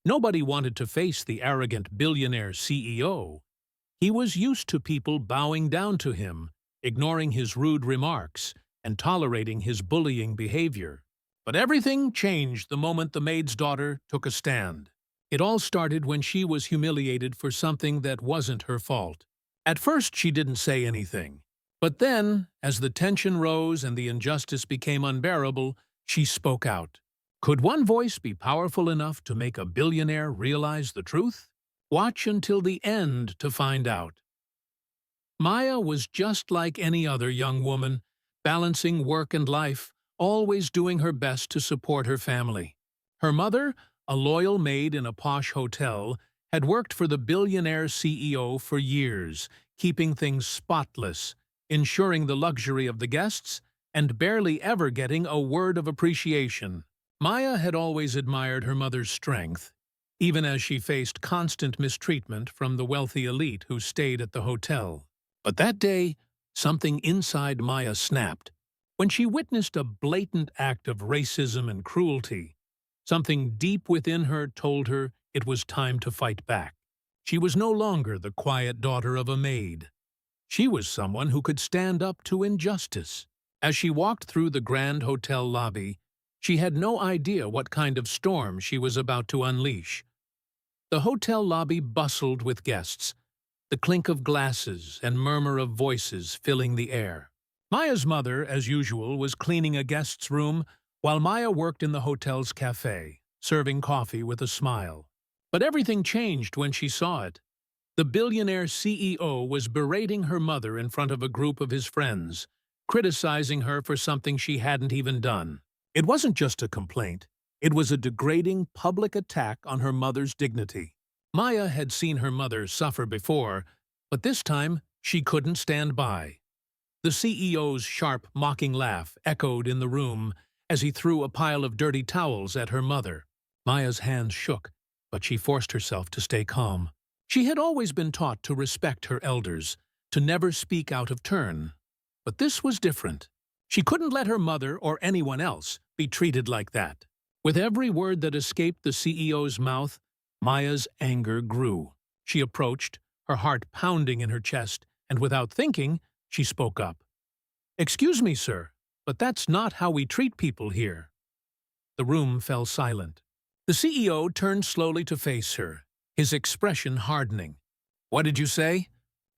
Nobody wanted to face the arrogant billionaire CEO. He was used to people bowing down to him, ignoring his rude remarks, and tolerating his bullying behavior. But everything changed the moment the maid's daughter took a stand. It all started when she was humiliated for something that wasn't her fault. At first, she didn't say anything. But then, as the tension rose and the injustice became unbearable, she spoke out. Could one voice be powerful enough to make a billionaire realize the truth? Watch until the end to find out. Maya was just like any other young woman, balancing work and life, always doing her best to support her family. Her mother, a loyal maid in a posh hotel, had worked for the billionaire CEO for years, keeping things spotless, ensuring the luxury of the guests, and barely ever getting a word of appreciation. Maya had always admired her mother's strength, even as she faced constant mistreatment from the wealthy elite who stayed at the hotel. But that day, something inside Maya snapped. When she witnessed a blatant act of racism and cruelty, something deep within her told her it was time to fight back. She was no longer the quiet daughter of a maid. She was someone who could stand up to injustice. As she walked through the grand hotel lobby, she had no idea what kind of storm she was about to unleash. The hotel lobby bustled with guests, the clink of glasses and murmur of voices filling the air. Maya's mother, as usual, was cleaning a guest's room while Maya worked in the hotel's cafe, serving coffee with a smile. But everything changed when she saw it. The billionaire CEO was berating her mother in front of a group of his friends, criticizing her for something she hadn't even done. It wasn't just a complaint. It was a degrading public attack on her mother's dignity. Maya had seen her mother suffer before, but this time she couldn't stand by. The CEO's sharp, mocking laugh echoed in the room as he threw a pile of dirty towels at her mother. Maya's hands shook, but she forced herself to stay calm. She had always been taught to respect her elders, to never speak out of turn. But this was different. She couldn't let her mother or anyone else be treated like that. With every word that escaped the CEO's mouth, Maya's anger grew. She approached, her heart pounding in her chest, and without thinking, she spoke up. "Excuse me, sir, but that's not how we treat people here." The room fell silent. The CEO turned slowly to face her, his expression hardening. "What did you say?"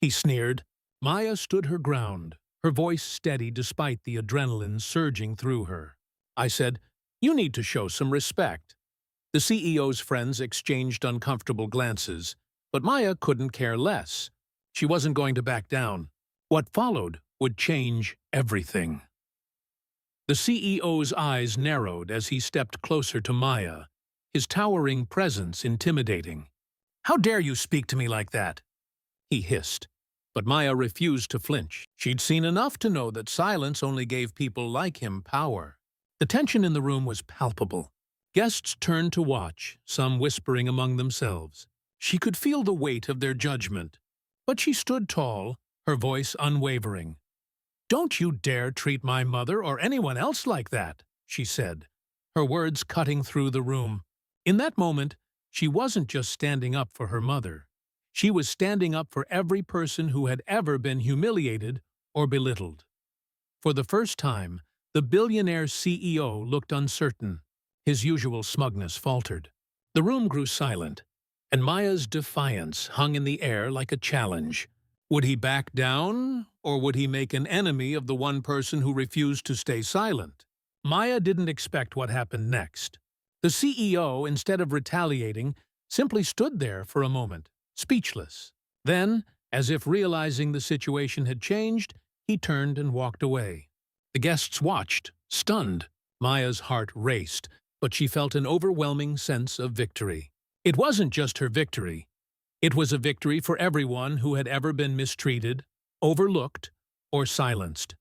he sneered. Maya stood her ground, her voice steady despite the adrenaline surging through her. "I said, you need to show some respect." The CEO's friends exchanged uncomfortable glances, but Maya couldn't care less. She wasn't going to back down. What followed would change everything. The CEO's eyes narrowed as he stepped closer to Maya, his towering presence intimidating. "How dare you speak to me like that?" he hissed. But Maya refused to flinch. She'd seen enough to know that silence only gave people like him power. The tension in the room was palpable. Guests turned to watch, some whispering among themselves. She could feel the weight of their judgment, but she stood tall, her voice unwavering. "Don't you dare treat my mother or anyone else like that," she said, her words cutting through the room. In that moment, she wasn't just standing up for her mother. She was standing up for every person who had ever been humiliated or belittled. For the first time, the billionaire CEO looked uncertain. His usual smugness faltered. The room grew silent, and Maya's defiance hung in the air like a challenge. Would he back down, or would he make an enemy of the one person who refused to stay silent? Maya didn't expect what happened next. The CEO, instead of retaliating, simply stood there for a moment, speechless. Then, as if realizing the situation had changed, he turned and walked away. The guests watched, stunned. Maya's heart raced, but she felt an overwhelming sense of victory. It wasn't just her victory. It was a victory for everyone who had ever been mistreated, overlooked, or silenced.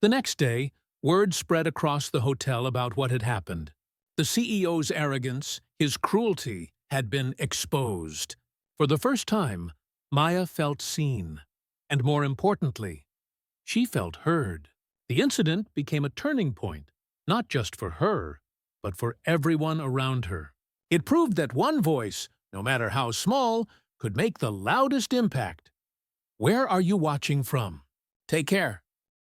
The next day, word spread across the hotel about what had happened. The CEO's arrogance, his cruelty, had been exposed. For the first time, Maya felt seen. And more importantly, she felt heard. The incident became a turning point, not just for her, but for everyone around her. It proved that one voice, no matter how small, could make the loudest impact. Where are you watching from? Take care.